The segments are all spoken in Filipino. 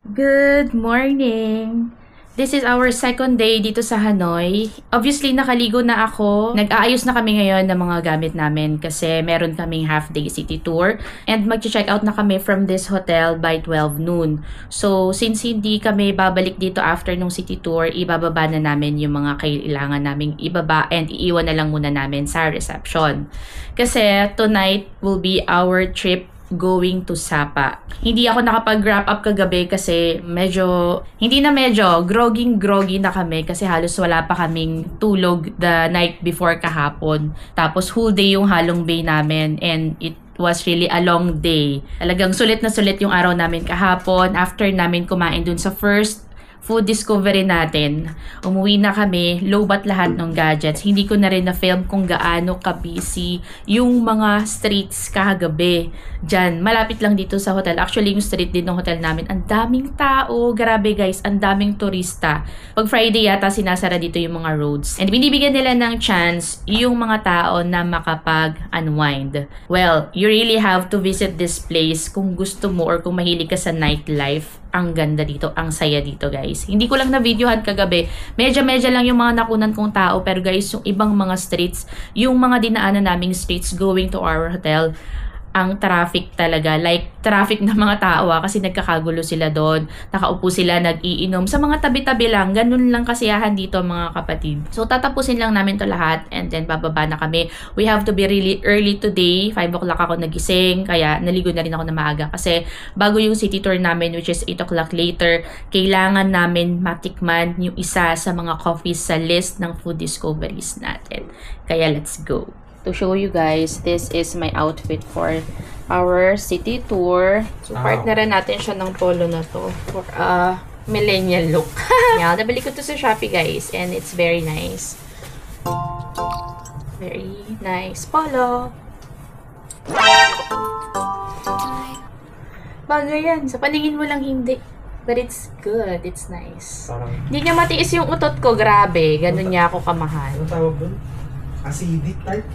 Good morning! This is our second day dito sa Hanoi. Obviously, nakaligo na ako. Nag-aayos na kami ngayon ng mga gamit namin kasi meron kaming half-day city tour. And mag-check out na kami from this hotel by 12 noon. So, since hindi kami babalik dito after nung city tour, ibababa na namin yung mga kailangan naming ibaba and iiwan na lang muna namin sa reception. Kasi tonight will be our trip going to Sapa. Hindi ako nakapag-wrap up kagabi kasi groggy na kami kasi halos wala pa kaming tulog the night before kahapon. Tapos whole day yung Halong Bay namin and it was really a long day. Talagang sulit na sulit yung araw namin kahapon after namin kumain dun sa first food discovery natin. Umuwi na kami, lowbat lahat ng gadgets. Hindi ko na rin na-film kung gaano ka-busy yung mga streets kahagabi. Diyan, malapit lang dito sa hotel. Actually, yung street din ng hotel namin, ang daming tao. Grabe guys, ang daming turista. Pag Friday yata, sinasara dito yung mga roads. And binibigyan nila ng chance yung mga tao na makapag-unwind. Well, you really have to visit this place kung gusto mo or kung mahilig ka sa nightlife. Ang ganda dito, ang saya dito guys. Hindi ko lang na-videohan kagabi. Medya lang yung mga nakunan kong tao. Pero guys, yung ibang mga streets, yung mga dinaanan naming streets going to our hotel, ang traffic talaga. Like, traffic na mga tao kasi nagkakagulo sila doon. Nakaupo sila, nag-iinom. Sa mga tabi-tabi lang, ganun lang kasiyahan dito mga kapatid. So, tatapusin lang namin to lahat and then bababa na kami. We have to be really early today. 5 o'clock ako nagising, kaya naligo na rin ako na maaga. Kasi bago yung city tour namin, which is 8 o'clock later, kailangan namin matikman yung isa sa mga coffees sa list ng food discoveries natin. Kaya let's go. To show you guys, this is my outfit for our city tour. So, partneran natin siya ng polo na to for a millennial look. Yeah, nabili ko to sa Shopee guys and it's very nice. Very nice polo. Bagay yan. Sa paningin mo lang hindi. But it's good. It's nice. Hindi niya matiis yung utot ko. Grabe. Ganun niya ako kamahal. Ano tawag dun? Acidic type?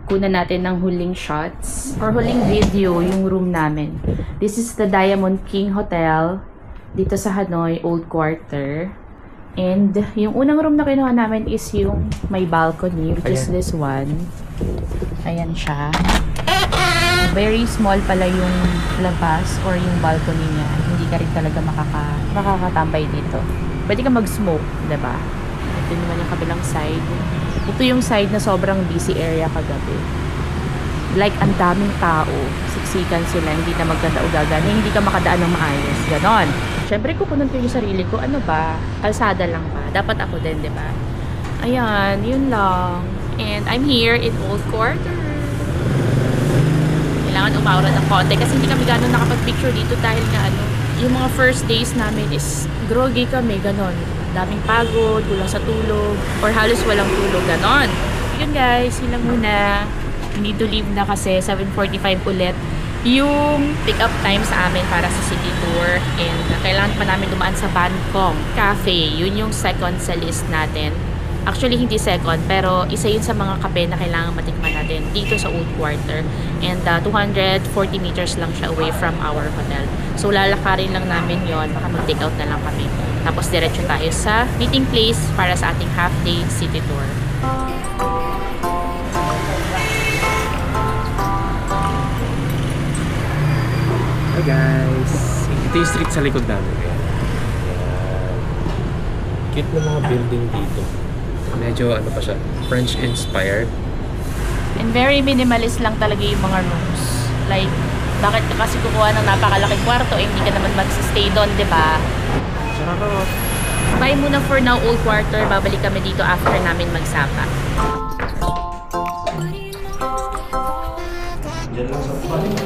Kuna natin ng huling shots or huling video yung room namin. This is the Diamond King Hotel dito sa Hanoi Old Quarter. And yung unang room na kinuha namin is yung may balcony, which is this one. Ayan siya. Very small pala yung labas or yung balcony niya. Hindi ka rin talaga makakatambay dito. Pwede ka mag-smoke, diba? Ito naman yung kabilang side. Ito yung side na sobrang busy area kagabi. Like, ang daming tao. Siksikan sila, hindi na magkadaugagan. Hindi ka makadaan ng maayos. Ganon. Siyempre, kukunan ko yung sarili ko. Ano ba? Kalsada lang ba? Dapat ako din, diba? Ayan, yun lang. And I'm here in Old Quarter. Kailangan umawra ng konti kasi hindi kami gano'n nakapag-picture dito dahil nga yung mga first days namin is groggy kami, ganon. Daming pagod, kulang sa tulog, or halos walang tulog, ganon. Yun guys, yun lang muna. We need to leave na kasi 7:45 ulit yung pick-up time sa amin para sa city tour. And kailangan pa namin dumaan sa Bangkok Cafe. Yun yung second sa list natin. Actually, hindi second, pero isa yun sa mga kape na kailangan matikman natin dito sa Old Quarter. And 240 meters lang siya away from our hotel. So, lalakarin lang namin yon, baka mag-take out na lang kami. Tapos, diretso tayo sa meeting place para sa ating half-day city tour. Hi guys! Ito yung street sa likod namin. Cute na mga building dito. Medyo ano pa siya, French-inspired. And very minimalist lang talaga yung mga rooms. Like, bakit ka kasi kukuha ng napakalaking kwarto eh, hindi ka naman mag-stay doon, di ba? Sarap! Bye muna for now, Old Quarter. Babalik kami dito after namin magsapa. Diyan lang sa paling.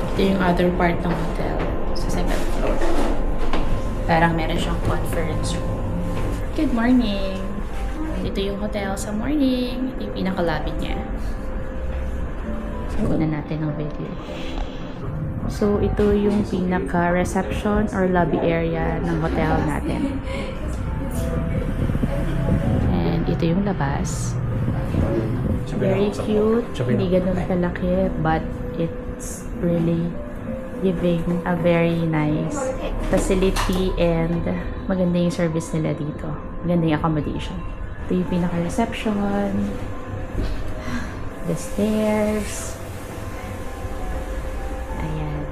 Ito yung other part ng hotel sa second floor. Parang meron siyang conference room. Good morning! Ito yung hotel sa morning. Ito yung pinaka-lobby niya. Kunan natin ng video. So, ito yung pinaka-reception or lobby area ng hotel natin. And ito yung labas. Very cute. Hindi ganun kalaki, but it's really giving a very nice facility and maganda yung service nila dito. Maganda yung accommodation. Ito yung pinaka-reception. The stairs. Ayan.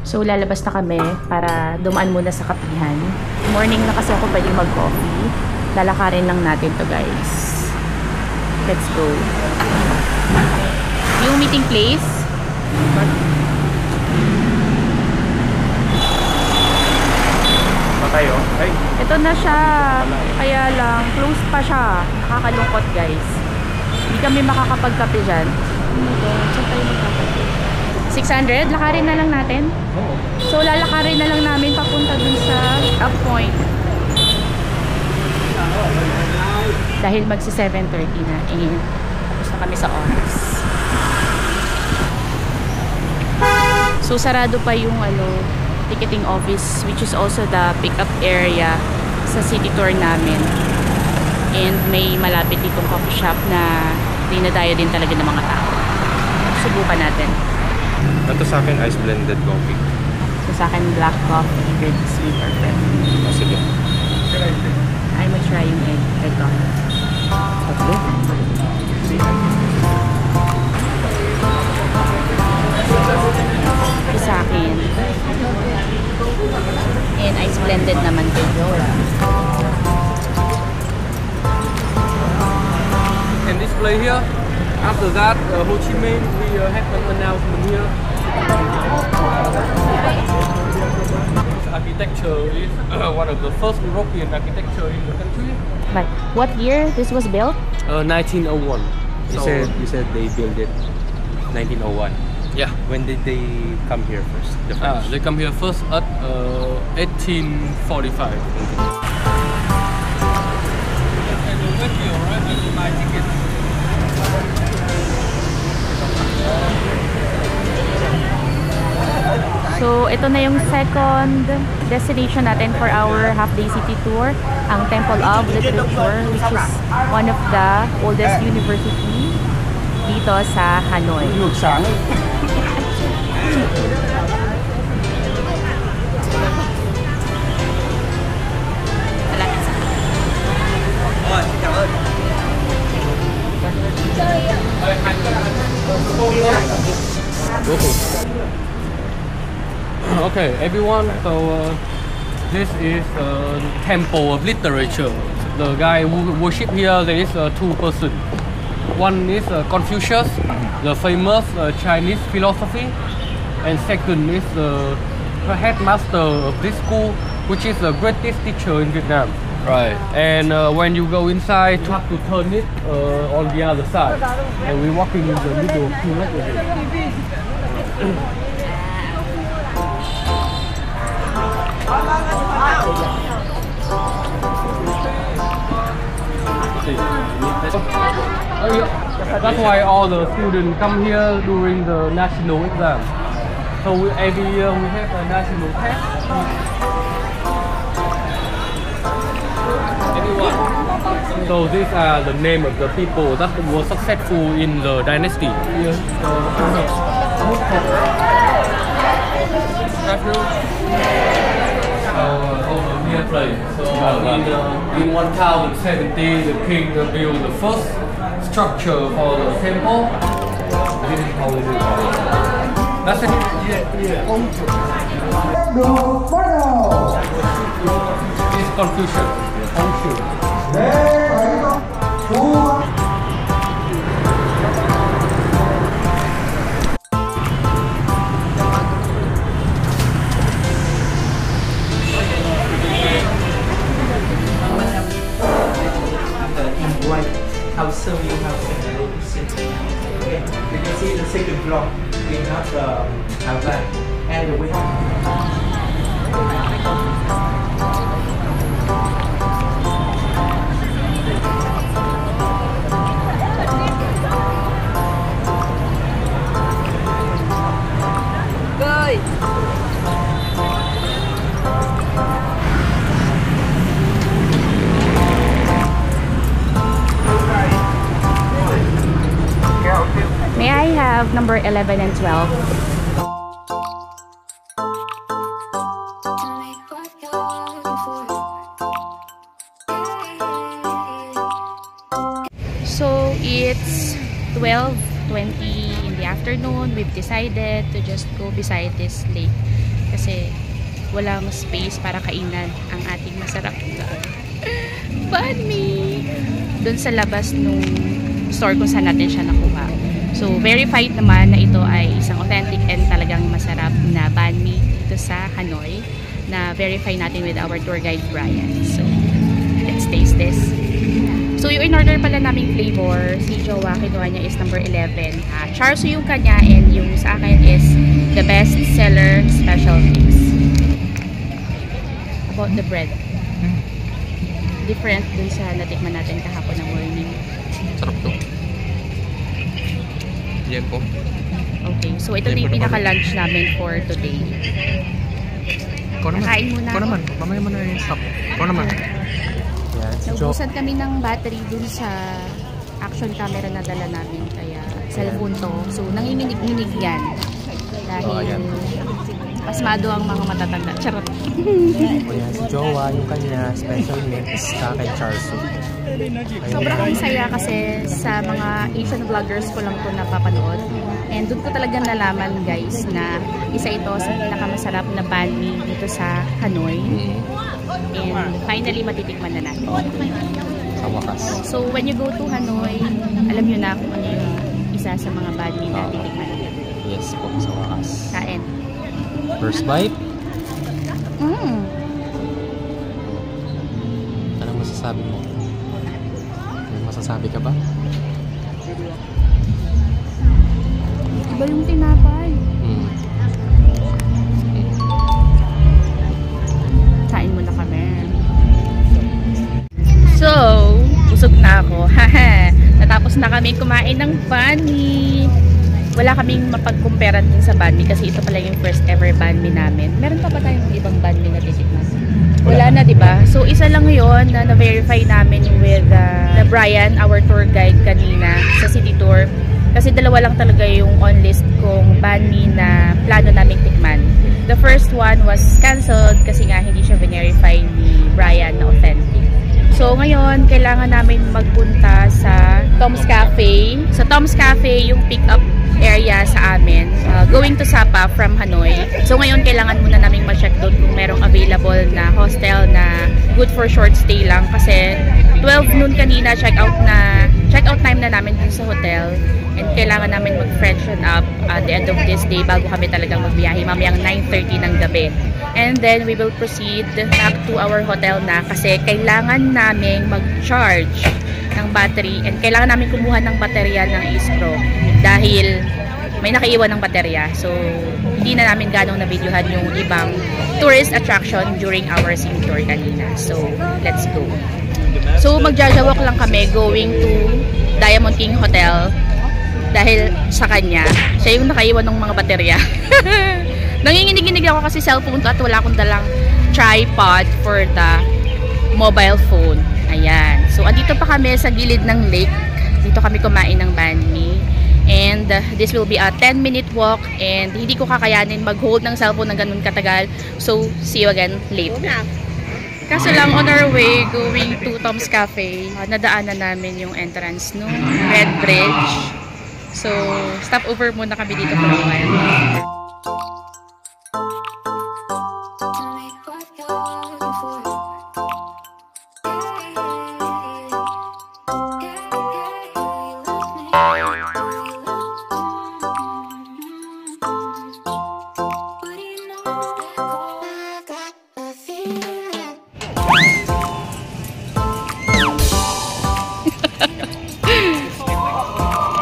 So, lalabas na kami para dumaan muna sa kapihan. Morning na kasi ako pwede mag-coffee. Lalakarin lang natin to guys. Let's go. Yung meeting place. Tayo? Ay. Ito na siya. Kaya lang, closed pa siya. Nakakalungkot guys. Hindi kami makakapagkape dyan. Saan tayo magkakape? 600? Lakarin na lang natin? Oo. So, lalakarin na lang namin papunta dun sa up point. Dahil magsi 7:30 na. Tapos na kami sa oras. So, sarado pa yung ticketing office, which is also the pick-up area sa city tour namin. And may malapit ditong coffee shop na dinadayo din talaga ng mga tao. Subukan natin. Ito sa akin, ice blended coffee. So sa akin, black coffee with sweet or fresh. Oh, sige. Ay, mag-try yung egg on. Tatlo? Ito sa akin. And ice blended naman ko. And display here. After that, Ho Chi Minh, we have an announcement here. Architecture is one of the first European architecture in the country. But what year this was built? 1901. You said they built it 1901. Yeah. When did they come here first? The French? They come here first at 1845. And the wait here, right? I will buy ticket. So, ito na yung second destination natin for our half-day city tour, ang Temple of Literature, which is one of the oldest university dito sa Hanoi. Okay, everyone. So this is a temple of literature. The guy who worship here, there is two persons. One is Confucius, the famous Chinese philosophy, and second is the headmaster of this school, which is the greatest teacher in Vietnam. Right. And when you go inside, you have to turn it on the other side, and we're walking in the middle of two languages. That's why all the students come here during the national exam. So every year we have a national test. So these are the name of the people that were successful in the dynasty. Over here place. So in 1070, the king built the first structure for the temple. This is how it is. That's it. This is Confucius. House serving house and sitting. Okay, you can see the second block. We have the outline and the window. have number 11 and 12. So it's 12:20 in the afternoon. We've decided to just go beside this lake kasi walang space para kainan ang ating masarap na banh mi doon sa labas nung store kung saan natin siya nakuha. So verified naman na ito ay isang authentic and talagang masarap na banh mi dito sa Hanoi na verify natin with our tour guide Brian. So let's taste this. So, yung in-order pala naming flavor, si Jowa, kinuha niya is number 11. Char siu yung kanya and yung sa akin is the best seller special mix. About the bread. Different dun sa natikman natin kahapon na morning. Sarap to. Yan po. Okay, so ito na yung pinaka-lunch namin for today. Kain muna. Ikaw naman. Mamaya mo na yung stop. Ikaw naman. Naubusan kami ng battery dun sa action camera na dala namin, kaya cellphone to. So nanginginig-nginig yan dahil pasmado ang mga matatanda. Charot. O yan, si Jowa, yung kanya special mix sa akin char siu. Sobrang saya kasi sa mga Asian vloggers ko lang to napapanood. And doon ko talaga nalaman, guys, na isa ito sa pinakamasarap na banh mi dito sa Hanoi. And finally, matitikman na natin. Sa wakas. So, when you go to Hanoi, alam nyo na kung ano yung isa sa mga banh mi na titikman natin. Yes po, sa wakas. Kain. First bite? Anong masasabi mo? May masasabi ka ba? Iba yung tinapay. Kain muna kami. So, busog na ako. Natapos na kami kumain ng banh mi. Wala kaming mapagkumperan din sa banh mi kasi ito pala yung first ever banh mi namin. Meron pa ba tayong ibang banh mi na titikman? Wala na, diba? So, isa lang yun na na-verify namin with the Brian, our tour guide kanina sa city tour. Kasi dalawa lang talaga yung on list kong banh mi na plano naming tikman. The first one was cancelled kasi nga hindi siya verify ni Brian na authentic. So ngayon, kailangan namin magpunta sa Tom's Cafe. Sa Tom's Cafe, yung pick-up area sa amin, going to Sapa from Hanoi. So ngayon, kailangan muna namin ma-check doon kung merong available na hostel na good for short stay lang. Kasi 12 noon kanina, check out time na namin dun sa hotel. And kailangan namin mag-freshen up at the end of this day bago kami talagang magbiyahe mamayang 9:30 ng gabi. And then we will proceed back to our hotel na kasi kailangan namin mag-charge ng battery and kailangan namin kumuha ng baterya ng Ace Pro dahil may nakaiwan ng baterya. So hindi na namin ganong na-videohan yung ibang tourist attraction during our sim tour kanina. So let's go. So magjajawak lang kami going to Diamond King Hotel dahil sa kanya, siya yung nakaiwan ng mga baterya. Nanginginig-ginig ako kasi cellphone to at wala akong dalang tripod for the mobile phone. Ayan. So, andito pa kami sa gilid ng lake. Dito kami kumain ng banh mi. And this will be a 10-minute walk and hindi ko kakayanin mag-hold ng cellphone ng ganun katagal. So, see you again later. Kaso lang on our way going to Tom's Cafe, nadaanan namin yung entrance ng Red Bridge. So, stop over muna kami dito for a while.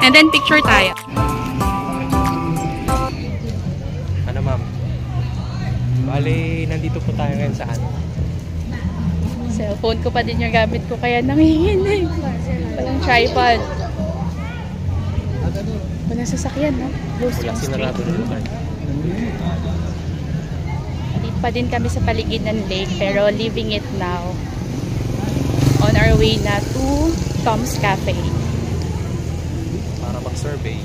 And then picture tayo. Ano ma'am? Bali, nandito po tayo ngayon saan? Cellphone ko pa din yung gamit ko kaya nanginginig. Walang tripod. Walang sasakyan, no? Close yung street. Sinarado na lugar. Dito pa din kami sa paligid ng lake pero leaving it now. On our way na to Tom's Cafe. Para mag-survey.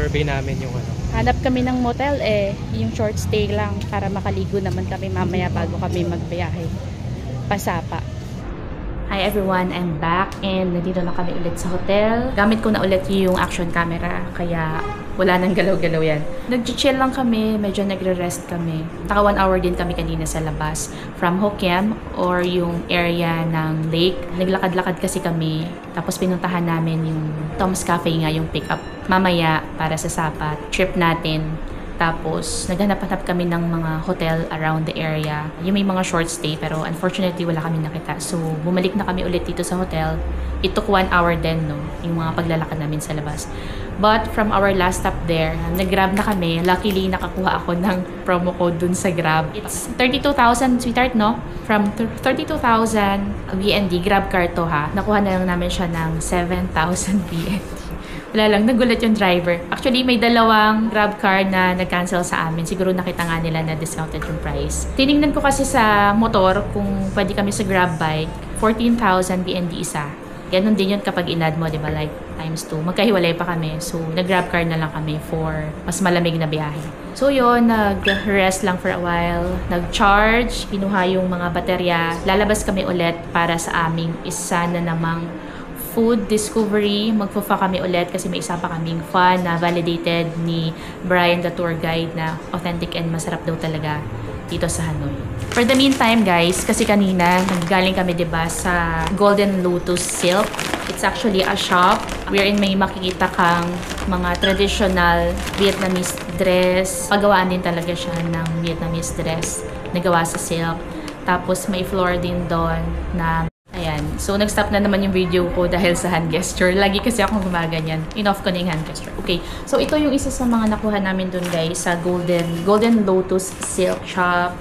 survey namin yung ano. Hanap kami ng motel yung short stay lang para makaligo naman kami mamaya bago kami magbiyahe. Pasapa. Hi everyone, I'm back and nandito na kami ulit sa hotel. Gamit ko na ulit yung action camera kaya wala nang galaw-galaw yan. Nag-chill lang kami, medyo nagre-rest kami. Naka 1 hour din kami kanina sa labas from Hokkien or yung area ng lake. Naglakad-lakad kasi kami tapos pinuntahan namin yung Tom's Cafe nga yung pick up mamaya para sa Sapa trip natin. Tapos, naghanap-hanap kami ng mga hotel around the area. Yung may mga short stay, pero unfortunately, wala kami nakita. So, bumalik na kami ulit dito sa hotel. It took 1 hour din, no? Yung mga paglalakad namin sa labas. But, from our last stop there, nag-grab na kami. Luckily, nakakuha ako ng promo code dun sa Grab. It's 32,000, sweetheart, no? From 32,000 BND, Grab car to, ha? Nakuha na lang namin siya ng 7,000 BND. Wala lang, nagulat yung driver. Actually, may dalawang Grab car na nag-cancel sa amin. Siguro nakita nga nila na discounted yung price. Tinignan ko kasi sa motor kung pwede kami sa Grab bike. 14,000 BND isa. Ganon din yun kapag inad mo, di ba? Like, times 2. Magkahiwalay pa kami. So, nag-Grab car na lang kami for mas malamig na biyahe. So, yun, nag-rest lang for a while. Nag-charge, kinuha yung mga baterya. Lalabas kami ulit para sa aming isa na namang food discovery. Magpo-fa kami ulit kasi may isa pa kaming fan na validated ni Brian, the tour guide, na authentic and masarap daw talaga dito sa Hanoi. For the meantime, guys, kasi kanina naggaling kami, diba, sa Golden Lotus Silk. It's actually a shop wherein may makikita kang mga traditional Vietnamese dress. Pagawaan din talaga siya ng Vietnamese dress na gawa sa silk. Tapos may floor din doon na ayan. So, nag-stop na naman yung video ko dahil sa hand gesture. Lagi kasi akong gumaganyan. In-off ko na yung hand gesture. Okay. So, ito yung isa sa mga nakuha namin dun, guys, sa Golden Lotus Silk Shop.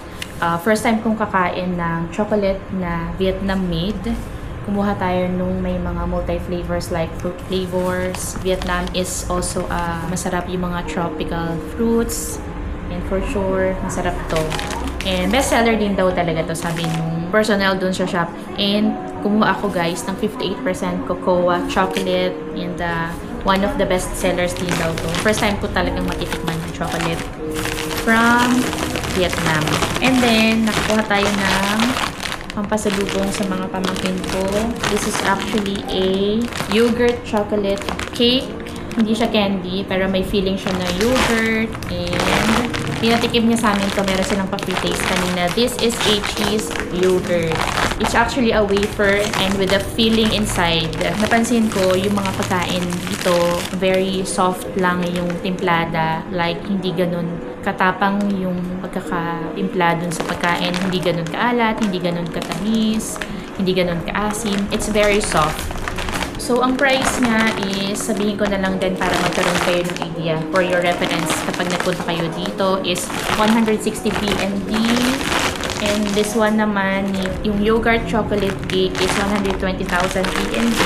First time kong kakain ng chocolate na Vietnam made. Kumuha tayo nung may mga multi-flavors like fruit flavors. Vietnam is also masarap yung mga tropical fruits. And for sure, masarap to. And bestseller din daw talaga to, sabi nung personnel dun sa shop. And kumuha ako, guys, ng 58% cocoa chocolate. And one of the best sellers din daw to. First time ko talagang matitikman ng chocolate from Vietnam. And then, nakakuha tayo ng pampasalubong sa mga pamangkin ko. This is actually a yogurt chocolate cake. Hindi siya candy, pero may feeling siya na yogurt. And pinatikim niya sa amin to. Meron silang pa-free taste kanina. This is a cheese yogurt. It's actually a wafer and with a filling inside. Napansin ko yung mga pagkain dito, very soft lang yung timplada. Like, hindi ganun katapang yung pagkakatimpla dun sa pagkain. Hindi ganun kaalat, hindi ganun katamis, hindi ganun kaasim. It's very soft. So, ang price nga is, sabihin ko na lang din para magkaroon kayo ng idea for your reference kapag nagpunta kayo dito is 160 PND. And this one naman, yung yogurt chocolate cake is 120,000 PND.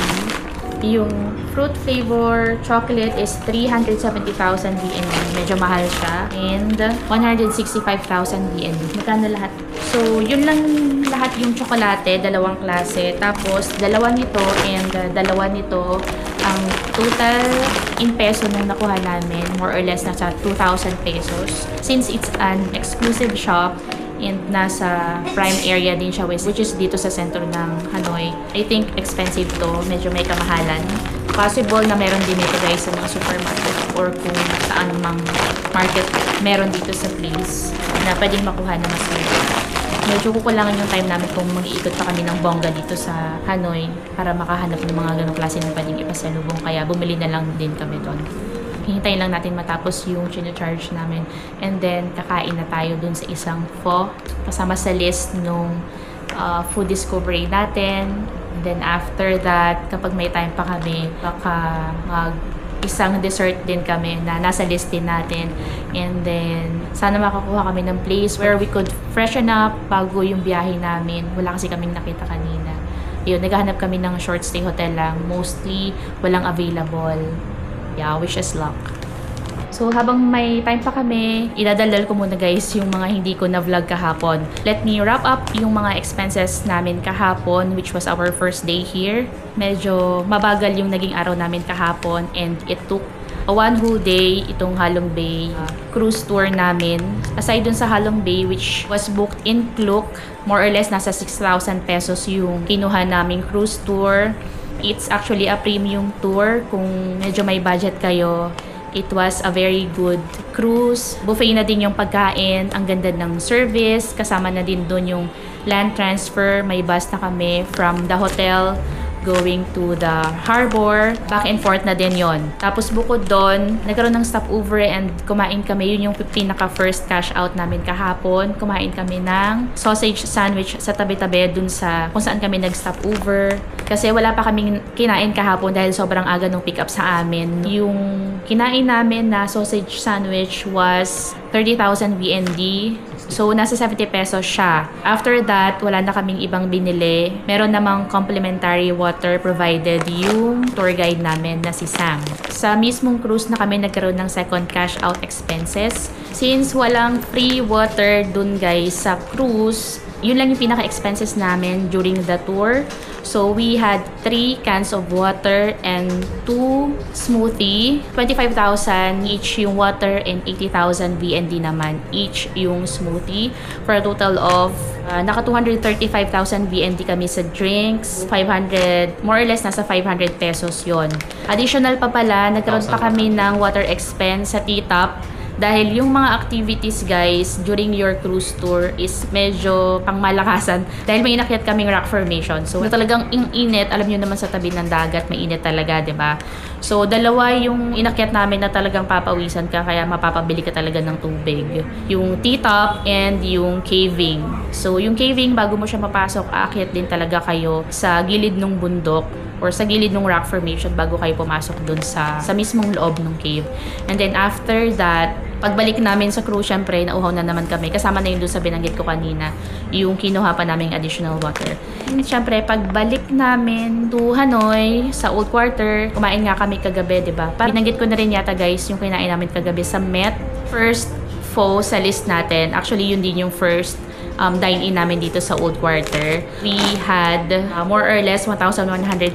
Yung fruit flavor chocolate is 370,000 BND. Medyo mahal siya. And 165,000 BND. Magkano lahat? So, yun lang lahat yung tsokolate, dalawang klase. Tapos, dalawa nito and dalawa nito. Ang total in peso nung nakuha namin, more or less, nasa 2,000 pesos. Since it's an exclusive shop, and nasa prime area din siya, which is dito sa sentro ng Hanoi. I think expensive to. Medyo may kamahalan. Possible na meron din ito, guys, sa mga supermarket or kung saan mang market meron dito sa place na pwedeng makuha na mas mura. Medyo kukulangan yung time namin kung mag-iikot pa kami ng bongga dito sa Hanoi para makahanap ng mga ganong klase na pwedeng ipasalubong. Kaya bumili na lang din kami doon. Hintayin lang natin matapos yung charge namin. And then, kakain na tayo dun sa isang pho. Kasama sa list nung food discovery natin. And then, after that, kapag may time pa kami, baka isang dessert din kami na nasa list din natin. And then, sana makakuha kami ng place where we could freshen up bago yung biyahe namin. Wala kasi kaming nakita kanina. Yun, naghahanap kami ng short stay hotel lang. Mostly, walang available. Yeah, wish us luck. So habang may time pa kami, idadaldal ko muna guys yung mga hindi ko na-vlog kahapon. Let me wrap up yung mga expenses namin kahapon, which was our first day here. Medyo mabagal yung naging araw namin kahapon and it took one whole day itong Halong Bay cruise tour namin. Aside dun sa Halong Bay, which was booked in Klook, more or less nasa 6,000 pesos yung kinuha naming cruise tour. It's actually a premium tour kung medyo may budget kayo. It was a very good cruise. Buffet na din yung pagkain. Ang ganda ng service. Kasama na din doon yung land transfer. May bus na kami from the hotel going to the harbor. Back and forth na din yon. Tapos bukod doon, nagkaroon ng stopover and kumain kami. Yun yung pinaka-first cash out namin kahapon. Kumain kami ng sausage sandwich sa tabi-tabi dun sa kung saan kami nag-stopover. Kasi wala pa kaming kinain kahapon dahil sobrang aga nung pick up sa amin. Yung kinain namin na sausage sandwich was 30,000 VND. So, nasa 70 pesos siya. After that, wala na kaming ibang binili. Meron namang complimentary water provided yung tour guide namin na si Sam. Sa mismong cruise na kami nagkaroon ng second cash out expenses. Since walang free water dun guys sa cruise, yun lang yung pinaka-expenses namin during the tour. So, we had 3 cans of water and 2 smoothie. 25,000 each yung water and 80,000 VND naman each yung smoothie. For a total of naka 235,000 VND kami sa drinks. 500, more or less nasa 500 pesos yon. Additional pa pala, nagkaroon pa kami ng water expense sa T-Top. Dahil yung mga activities guys during your cruise tour is medyo pangmalakasan dahil may inakyat kaming rock formation. So talagang init, alam niyo naman sa tabi ng dagat may init talaga, 'di ba? So dalawa yung inakyat namin na talagang papawisan ka kaya mapapabili ka talaga ng tubig. Yung T-Top and yung caving. So yung caving bago mo siya mapasok, aakyat din talaga kayo sa gilid ng bundok or sa gilid ng rock formation bago kayo pumasok dun sa mismong loob ng cave. And then after that, pagbalik namin sa cruise, syempre, nauhaw na naman kami. Kasama na yun dun sa binanggit ko kanina, yung kinuha pa namin additional water. And syempre, pagbalik namin to Hanoi, sa Old Quarter, kumain nga kami kagabi, diba? Binanggit ko na rin yata guys, yung kinain namin kagabi sa Met. First pho sa list natin. Actually, yun din yung first dine-in namin dito sa Old Quarter. We had more or less 1,100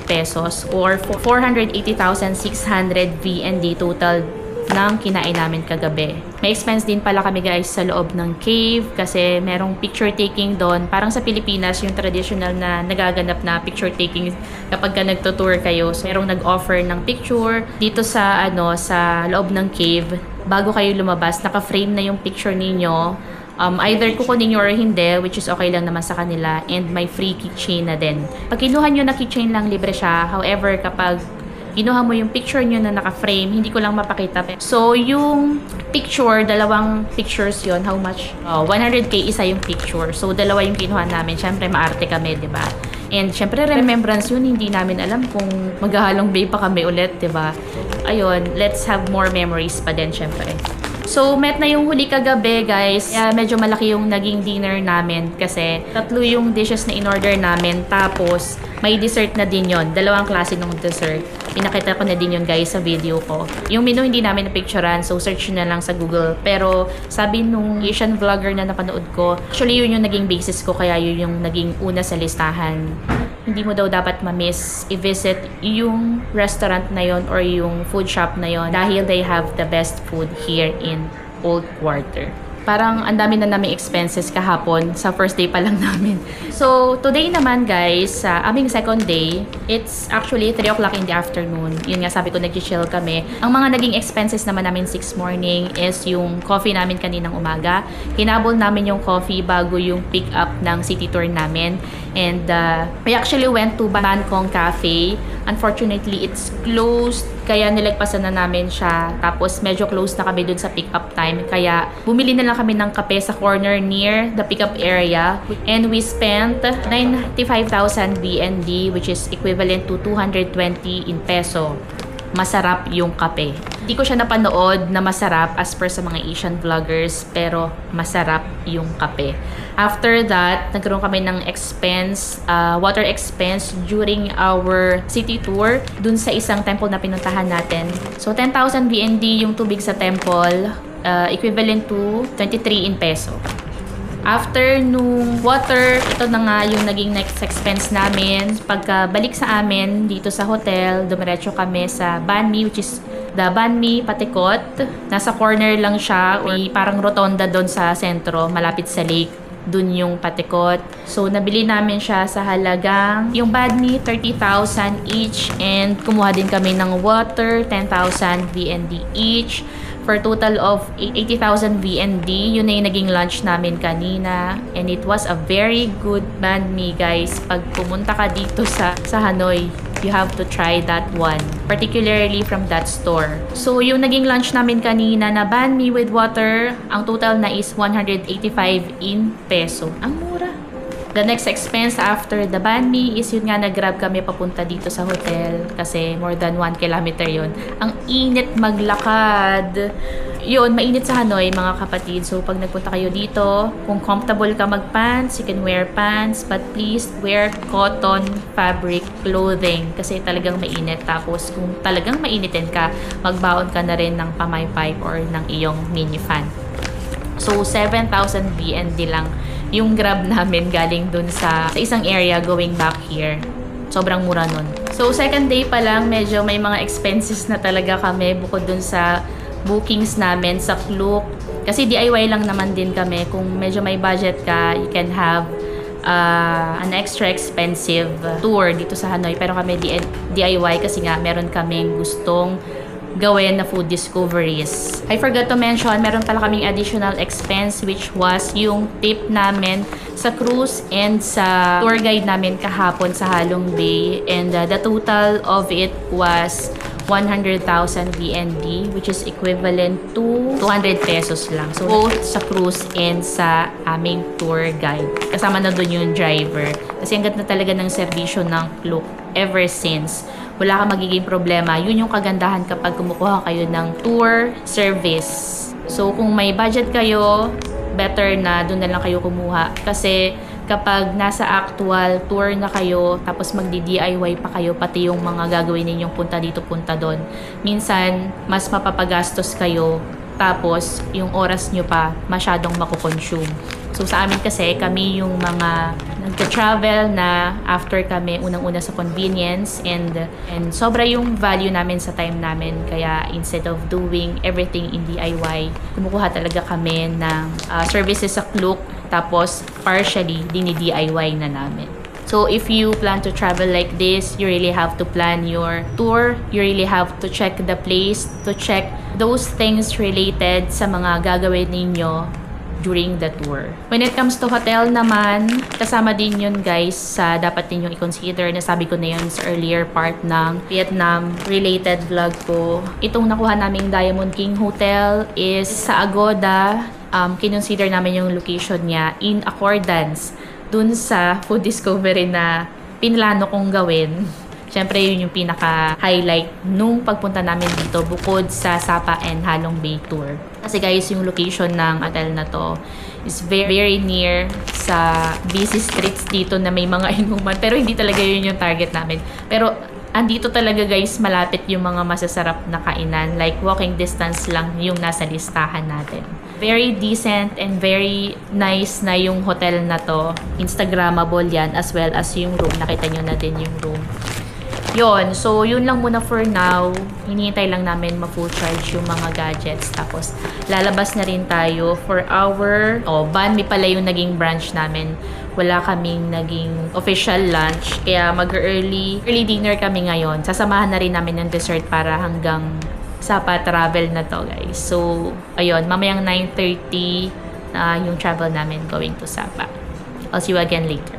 pesos or 480,600 VND total ng kinain namin kagabi. May expense din pala kami guys sa loob ng cave kasi merong picture taking doon. Parang sa Pilipinas, yung traditional na nagaganap na picture taking kapag ka nagtutour kayo. So, merong nag-offer ng picture dito sa sa loob ng cave. Bago kayo lumabas, naka-frame na yung picture ninyo. Either kukunin nyo or hindi, which is okay lang naman sa kanila, and may free keychain na din. Pag kinuha nyo na keychain lang, libre siya. However, kapag kinuha mo yung picture nyo na naka-frame, hindi ko lang mapakita. So, yung picture, dalawang pictures yon. How much? 100k isa yung picture. So, dalawa yung kinuha namin. Siyempre, maarte kami, diba? And syempre, remembrance yun, hindi namin alam kung maghahalong bay pa kami ulit, diba? Ayun, let's have more memories pa din, syempre. So, met na yung huli kagabi, guys. Kaya medyo malaki yung naging dinner namin kasi 3 yung dishes na in-order namin. Tapos, may dessert na din yon. 2 klase ng dessert. Pinakita ko na din yun, guys, sa video ko. Yung menu hindi namin napicturean, so search na lang sa Google. Pero, sabi nung Asian vlogger na napanood ko, actually yun yung naging basis ko, kaya yun yung naging una sa listahan. Hindi mo daw dapat ma-miss i-visit yung restaurant na yon or yung food shop na yon dahil they have the best food here in Old Quarter. Parang ang dami na naming expenses kahapon sa first day pa lang namin. So, today naman guys, sa aming second day, it's actually 3 o'clock in the afternoon. Yun nga, sabi ko, nag-chill kami. Ang mga naging expenses naman namin 6 morning is yung coffee namin kaninang umaga. Hinabol namin yung coffee bago yung pick up ng city tour namin. And we actually went to Bangkok Cafe. Unfortunately, it's closed. Kaya nilagpasan na namin siya. Tapos medyo close na kami dun sa pick-up time. Kaya bumili na lang kami ng kape sa corner near the pick-up area. And we spent 95,000 BND, which is equivalent to 220 in peso. Masarap yung kape. Di ko siya napanood na masarap as per sa mga Asian vloggers, pero masarap yung kape. After that, nagkaroon kami ng water expense during our city tour dun sa isang temple na pinuntahan natin. So 10,000 VND yung tubig sa temple, equivalent to 23 in peso. After nung water, ito na nga yung naging next expense namin. Pagkabalik sa amin dito sa hotel, dumiretso kami sa Banh Mi, which is the Banh Mi Patikot. Nasa corner lang siya, may parang rotonda doon sa sentro, malapit sa lake. Dun yung Patikot. So, nabili namin siya sa halagang yung Banh Mi, 30,000 each. And kumuha din kami ng water, 10,000 VND each. For total of 80,000 VND. Yun na yung naging lunch namin kanina. And it was a very good Banh Mi, guys. Pag pumunta ka dito sa Hanoi, you have to try that one. Particularly from that store. So, yung naging lunch namin kanina na Banh Mi with water, ang total na is 185 in peso. Ang mura. The next expense after the Banh Mi is yun nga, nag-grab kami papunta dito sa hotel kasi more than 1 kilometer yun. Ang init maglakad. Yun, mainit sa Hanoi mga kapatid. So pag nagpunta kayo dito, kung comfortable ka mag-pants, you can wear pants, but please wear cotton fabric clothing kasi talagang mainit. Tapos kung talagang mainitin ka, magbaon ka na rin ng pamaypay or ng iyong mini fan. So 7,000 VND lang yung grab namin galing dun sa isang area going back here. Sobrang mura nun. So, second day pa lang, medyo may mga expenses na talaga kami bukod dun sa bookings namin sa Klook. Kasi DIY lang naman din kami. Kung medyo may budget ka, you can have an extra expensive tour dito sa Hanoi. Pero kami DIY kasi nga meron kaming gustong gawin na food discoveries. I forgot to mention, meron pala kaming additional expense which was yung tip namin sa cruise and sa tour guide namin kahapon sa Halong Bay. And the total of it was 100,000 VND which is equivalent to 200 pesos lang. So, both sa cruise and sa aming tour guide. Kasama na doon yung driver. Kasi ang ganda talaga ng serbisyo ng Klook ever since. Wala kang magiging problema. Yun yung kagandahan kapag kumukuha kayo ng tour service. So, kung may budget kayo, better na doon na lang kayo kumuha. Kasi kapag nasa actual tour na kayo, tapos magdi-DIY pa kayo, pati yung mga gagawin ninyong punta dito, punta doon, minsan, mas mapapagastos kayo. Tapos, yung oras nyo pa, masyadong makukonsume. So, sa amin kasi, kami yung mga nagka-travel na after kami, unang-una sa convenience and sobra yung value namin sa time namin. Kaya, instead of doing everything in DIY, kumukuha talaga kami ng services sa Klook, tapos partially, dini-DIY na namin. So, if you plan to travel like this, you really have to plan your tour. You really have to check the place, to check those things related sa mga gagawin ninyo during the tour. When it comes to hotel naman, kasama din yun guys sa dapat ninyong i-consider. Nasabi ko na yun sa earlier part ng Vietnam-related vlog ko. Itong nakuha naming Diamond King Hotel is sa Agoda. Kinonsider namin yung location niya in accordance dun sa food discovery na pinlano kong gawin. Siyempre, yun yung pinaka-highlight nung pagpunta namin dito bukod sa Sapa and Halong Bay Tour. Kasi guys, yung location ng hotel na to is very, very near sa busy streets dito na may mga inuman. Pero hindi talaga yun yung target namin. Pero andito talaga guys, malapit yung mga masasarap na kainan. Like walking distance lang yung nasa listahan natin. Very decent and very nice na yung hotel na to. Instagrammable yan as well as yung room. Nakita nyo na din yung room. Yun. So, yun lang muna for now. Hinihintay lang namin ma-full charge yung mga gadgets. Tapos, lalabas na rin tayo for our... Banh Mi pala yung naging branch namin. Wala kaming naging official lunch. Kaya mag-early dinner kami ngayon. Sasamahan na rin namin ng dessert para hanggang Sapa travel na to guys. So, ayun. Mamayang 9:30 yung travel namin going to Sapa. I'll see you again later.